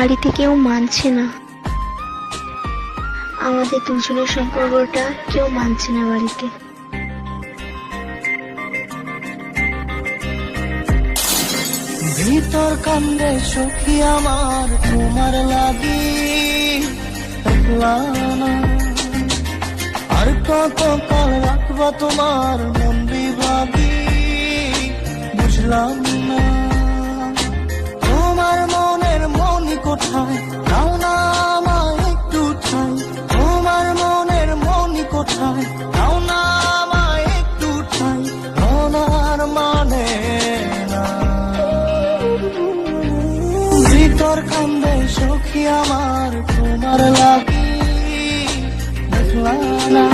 বাড়িতে কেউ মানছে না, আমাদের দুজনের সম্পর্কটা কেউ মানছে না বাড়িতে। ভিতর কান্দে সখী আমার তোমার লাগি, আর কত কাল রাখবা তোমার মন বিভাগী, বুঝলাম না তোমার মনের মনি কোথায়, দাও না আমায় একটু ঠাই, তোমার মনের মনি কোথায়, দাও না আমায় একটু ঠাই, মনার মানে না। ভিতর কান্দে সখী আমার তোমার লাগি, দেখলাম না।